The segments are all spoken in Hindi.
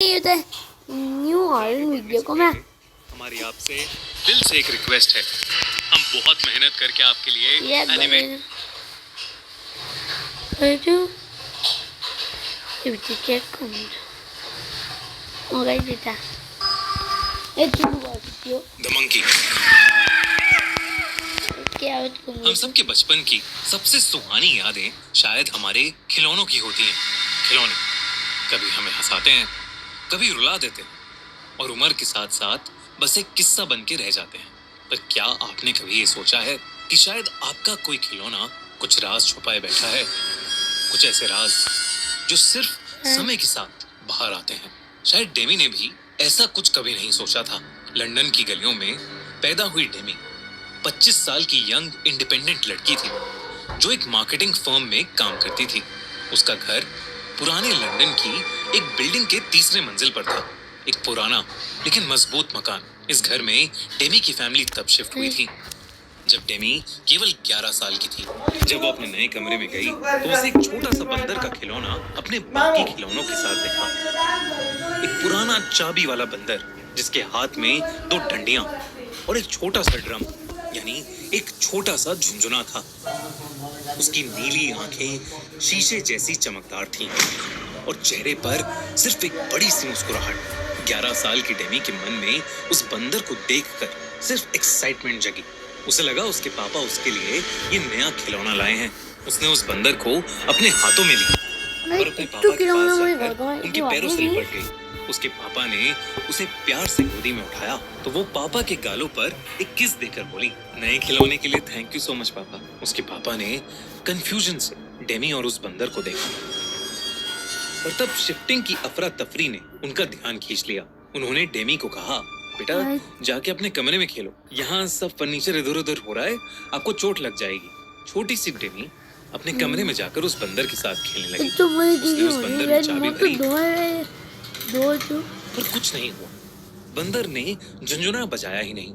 न्यू हॉरर वीडियो को मैं हमारी आपसे दिल से एक रिक्वेस्ट है, हम बहुत मेहनत करके आपके लिए एनिमेट द मंकी। हम सबके बचपन की सबसे सुहानी यादें शायद हमारे खिलौनों की होती हैं। खिलौने कभी हमें हंसाते हैं, कभी रुला देते हैं और उम्र के साथ साथ बस एक किस्सा बन के रह जाते हैं। पर क्या आपने कभी ये सोचा है कि शायद आपका कोई खिलौना कुछ राज छुपाए बैठा है? कुछ ऐसे राज जो सिर्फ समय के साथ बाहर आते हैं। शायद डेमी ने भी ऐसा कुछ कभी नहीं सोचा था। लंदन की गलियों में पैदा हुई डेमी 25 साल की यंग इंडिपेंडेंट लड़की थी जो एक मार्केटिंग फर्म में काम करती थी। उसका घर पुराने लंदन की एक बिल्डिंग के तीसरे मंजिल पर था। एक पुराना लेकिन मजबूत मकान। इस घर में डेमी की फैमिली तब शिफ्ट हुई थी जब डेमी केवल 11 साल की थी। जब वो अपने नए कमरे में गई तो उसे एक छोटा सा बंदर का खिलौना अपने बाकी खिलौनों के साथ देखा। एक पुराना चाबी वाला बंदर जिसके हाथ में 2 डंडियां और एक छोटा सा ड्रम यानी एक छोटा सा झुंझुना था। उसकी नीली आंखें शीशे जैसी चमकदार थीं और चेहरे पर सिर्फ एक बड़ी सी मुस्कुराहट। 11 साल की डेमी के मन में उस बंदर को देखकर सिर्फ एक्साइटमेंट जगी। उसे लगा उसके पापा उसके लिए ये नया खिलौना लाए हैं। उसने उस बंदर को अपने हाथों में लिया और अपने पापा के पास जाकर उनके पैरों से लिपट गई। उसके पापा ने उसे प्यार से गोदी में उठाया तो वो पापा के गालों पर एक किस देकर बोली, नए खिलौने के लिए थैंक यू सो मच पापा। उसके पापा ने कंफ्यूजन से डेमी और उस बंदर को देखा और तब शिफ्टिंग की अफरा तफरी ने उनका ध्यान खींच लिया। उन्होंने डेमी को कहा, बेटा जाके अपने कमरे में खेलो, यहाँ सब फर्नीचर इधर उधर हो रहा है, आपको चोट लग जाएगी। छोटी सी डेमी अपने कमरे में जाकर उस बंदर के साथ खेलने लगी। उसने उस बंदर में चाबी भरी पर कुछ नहीं हुआ। बंदर ने झुंझुना बजाया ही नहीं।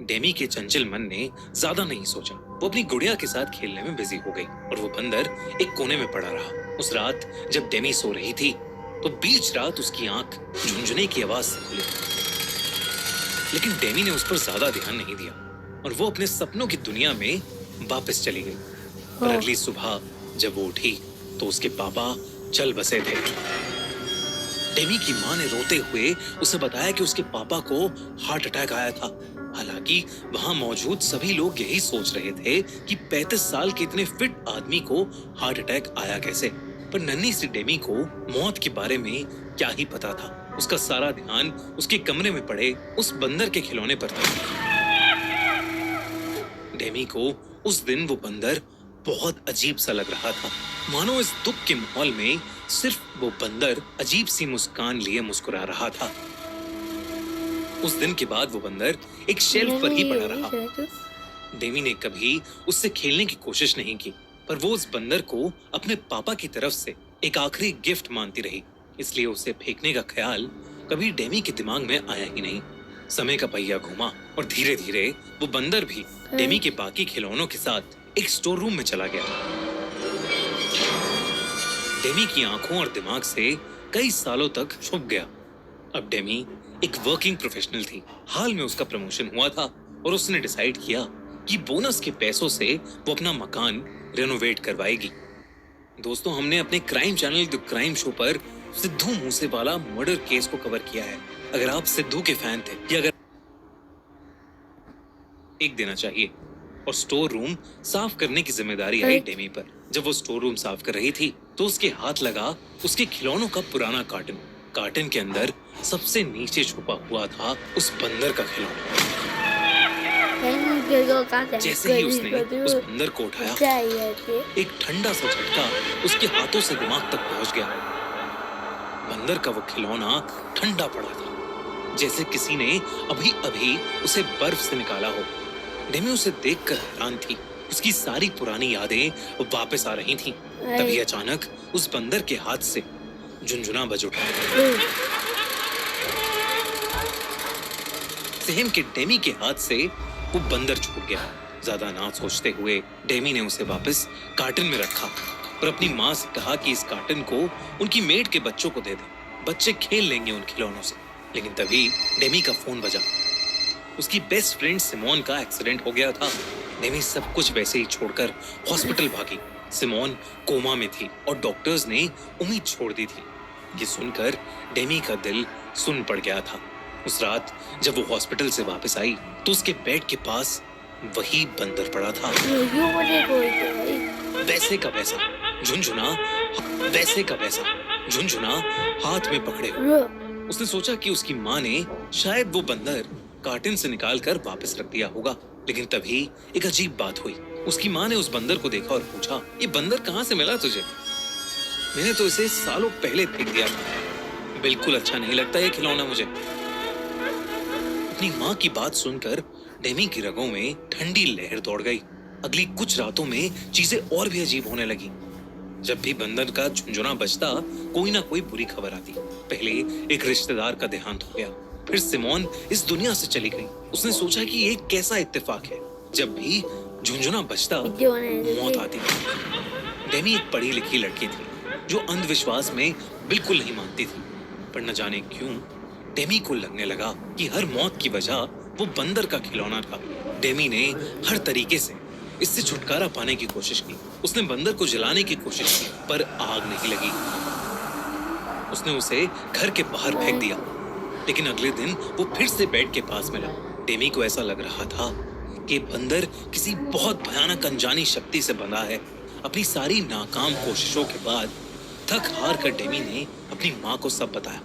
डेमी के चंचल मन ने ज्यादा नहीं सोचा। वो अपनी गुड़िया के साथ खेलने में बिजी हो गई और वो बंदर एक कोने में पड़ा रहा। उस रात जब डेमी सो रही थी तो बीच रात उसकी आंख झुंझुने की आवाज से खुली, लेकिन डेमी ने उस पर ज्यादा ध्यान नहीं दिया और वो अपने सपनों की दुनिया में वापस चली गई। और अगली सुबह जब वो उठी तो उसके पापा चल बसे थे। डेमी की माँ ने रोते हुए उसे बताया कि उसके पापा को हार्ट अटैक आया था। हालांकि वहां मौजूद सभी लोग यही सोच रहे थे कि 35 साल के इतने फिट आदमी को हार्ट अटैक आया कैसे। पर नन्ही सी डेमी को मौत के बारे में क्या ही पता था। उसका सारा ध्यान उसके कमरे में पड़े उस बंदर के खिलौने पर था। डेमी को उस दिन वो बंदर बहुत अजीब सा लग रहा था, मानो इस दुख के माहौल में सिर्फ वो बंदर अजीब सी मुस्कान लिए मुस्कुरा रहा था। उस दिन के बाद वो बंदर एक शेल्फ पर ही पड़ा रहा। डेमी ने कभी उससे खेलने की कोशिश नहीं की, पर वो उस बंदर को अपने पापा की तरफ से एक आखिरी गिफ्ट मानती रही। इसलिए उसे फेंकने का ख्याल कभी डेमी के दिमाग में आया ही नहीं। समय का पहिया घूमा और धीरे धीरे वो बंदर भी डेमी के बाकी खिलौनों के साथ एक स्टोर रूम में चला गया। डेमी की आंखों और दिमाग से कई सालों तक छुप गया। अब डेमी एक वर्किंग प्रोफेशनल थी। हाल में उसका प्रमोशन हुआ था और उसने डिसाइड किया कि बोनस के पैसों से वो अपना मकान रेनोवेट करवाएगी। दोस्तों, हमने अपने crime channel the crime show पर सिद्धू मूसेवाला मर्डर केस को कवर किया है। अगर आप सिद्धू के फैन थे या अगर एक देना चाहिए। और स्टोर रूम साफ करने की जिम्मेदारी आई डेमी पर। जब वो स्टोर रूम साफ कर रही थी तो उसके हाथ लगा उसके खिलौनों का पुराना कार्टन। कार्टन के अंदर सबसे नीचे छुपा हुआ था उस बंदर का खिलौना। जैसे ही उसने उस बंदर को उठाया, एक ठंडा सा झटका उसके हाथों से दिमाग तक पहुंच गया। बंदर का वो खिलौना ठंडा पड़ा था, जैसे किसी ने अभी अभी उसे बर्फ से निकाला हो। डेमी उसे देखकर हैरान थी। उसकी सारी पुरानी यादें वापस आ रही थीं। तभी अचानक उस बंदर के हाथ से झुंझुना बज उठा। सेहम के डेमी के हाथ से वो बंदर छूट गया। ज्यादा ना सोचते हुए डेमी ने उसे वापस कार्टन में रखा और अपनी माँ से कहा कि इस कार्टन को उनकी मेड के बच्चों को दे दे। बच्चे खेल लेंगे उन खिलौनों से। लेकिन तभी डेमी का फोन बजा। उसकी बेस्ट फ्रेंड सिमोन का एक्सीडेंट हो गया था। डेमी सब कुछ वैसे ही छोड़कर हॉस्पिटल भागी। सिमोन कोमा में थी और डॉक्टर्स ने उम्मीद छोड़ दी थी। ये सुनकर डेमी का दिल सुन पड़ गया था। उस रात जब वो हॉस्पिटल से वापस आई तो उसके बेड के पास वही बंदर पड़ा था। वैसे का वैसा झुनझुना, वैसे का वैसा झुनझुना हाथ में पकड़े हुए। उसने सोचा कि उसकी माँ ने शायद वो बंदर कार्टन से निकालकर वापस रख दिया होगा। लेकिन तभी एक अजीब बात हुई। उसकी माँ ने उस बंदर को देखा और पूछा, ये बंदर कहाँ से मिला तुझे? मैंने तो इसे सालों पहले फेंक दिया था। बिल्कुल अच्छा नहीं लगता ये खिलौना मुझे। अपनी माँ की बात सुनकर डेमी की रगों में ठंडी लहर दौड़ गई। अगली कुछ रातों में चीजें और भी अजीब होने लगी। जब भी बंदर का झुनझुना बजता कोई ना कोई बुरी खबर आती। पहले एक रिश्तेदार का देहांत हो गया, फिर सिमोन इस दुनिया से चली गई। उसने सोचा कि ये कैसा इत्तेफाक है, जब भी झुनझुना बजता मौत आती। डेमी एक पढ़ी लिखी लड़की थी जो अंधविश्वास में बिल्कुल नहीं मानती थी, पर न जाने क्यों डेमी को लगने लगा कि हर मौत की वजह वो बंदर का खिलौना था। डेमी ने हर तरीके से इससे छुटकारा पाने की कोशिश की। उसने बंदर को जलाने की कोशिश की, पर आग नहीं लगी। उसने उसे घर के बाहर फेंक दिया। लेकिन अगले दिन वो फिर से बेड के पास मिला। डेमी को ऐसा लग रहा था कि बंदर किसी बहुत भयानक अनजानी शक्ति से बंधा है। अपनी सारी नाकाम कोशिशों के बाद थक हार कर डेमी ने अपनी माँ को सब बताया।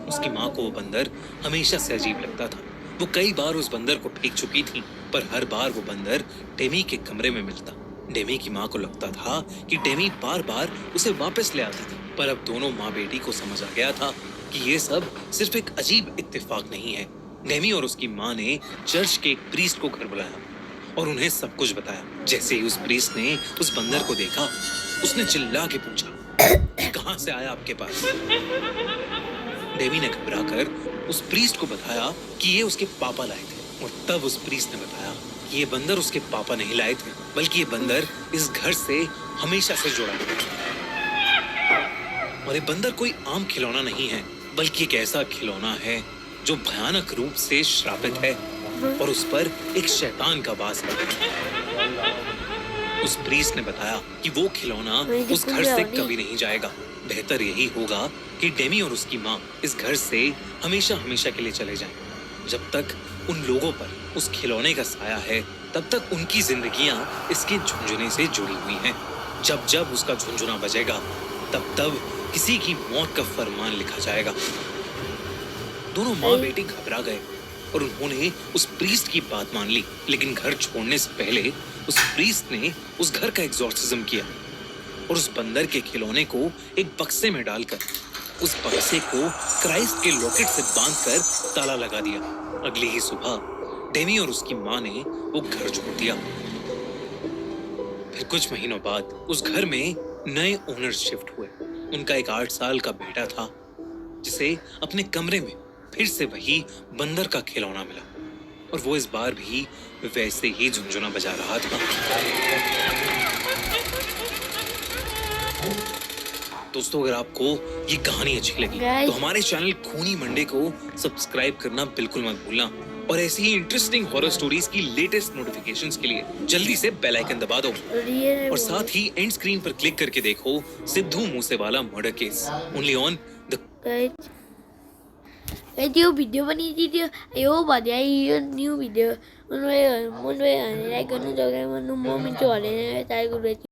उसकी माँ को वो बंदर हमेशा से अजीब लगता था। वो कई बार उस बंदर को फेंक चुकी थी, पर हर बार वो बंदर डेमी के कमरे में मिलता। डेमी की माँ को लगता था कि डेमी बार बार उसे वापस ले आती थी, पर अब दोनों माँ बेटी को समझ आ गया था कि ये सब सिर्फ एक अजीब इत्तेफाक नहीं है। डेमी और उसकी माँ ने चर्च के एक प्रीस्ट को घर बुलाया और उन्हें सब कुछ बताया। जैसे ही उस प्रीस्ट ने उस बंदर को देखा, उसने चिल्ला के पूछा, कहाँ से आया आपके पास? डेमी ने घबराकर उस प्रीस्ट को बताया कि ये उसके पापा लाए थे। और तब उस प्रीस्ट ने बताया कि ये बंदर उसके पापा नहीं लाए थे, बल्कि ये बंदर इस घर से हमेशा से जुड़ा है। और ये बंदर कोई आम खिलौना नहीं है, बल्कि एक ऐसा खिलौना है जो भयानक रूप से श्रापित है और उस पर एक शैतान का वास है। उस प्रीस्ट ने बताया कि वो खिलौना उस घर से कभी नहीं जाएगा। बेहतर यही होगा कि डेमी और उसकी माँ इस घर से हमेशा हमेशा के लिए चले जाएं। जब तक उन लोगों पर उस खिलौने का साया है, तब तक उनकी जिंदगियां इसके झुनझुने से जुड़ी हुई हैं। जब जब उसका झुनझुना बजेगा, तब तब किसी की मौत का फरमान लिखा जाएगा। दोनों माँ बेटी घबरा गए और उन्होंने उस प्रीस्ट की बात मान ली। लेकिन घर छोड़ने से पहले उस प्रीस्ट ने उस घर का एग्जॉर्सिज्म किया और उस बंदर के खिलौने को एक बक्से में डालकर उस बक्से को क्राइस्ट के लॉकेट से बांधकर ताला लगा दिया। अगली ही सुबह डेमी और उसकी माँ ने वो घर छोड़ दिया। फिर कुछ महीनों बाद उस घर में नए ओनर शिफ्ट हुए। उनका एक 8 साल का बेटा था, जिसे अपने कमरे में फिर से वही बंदर का खिलौना मिला और वो इस बार भी वैसे ही झुनझुना बजा रहा था। दोस्तों, अगर आपको ये कहानी अच्छी लगी तो हमारे चैनल खूनी मंडे को सब्सक्राइब करना बिल्कुल मत भूलना और ऐसी ही इंटरेस्टिंग हॉरर स्टोरीज की लेटेस्ट नोटिफिकेशंस के लिए जल्दी से बेल आइकन दबा दो और साथ ही एंड स्क्रीन पर क्लिक करके देखो Sidhu Moosewala murder case only on the Video video bani dia ayo ba dia new video mun we like kan cho cái mun mo min cho le tai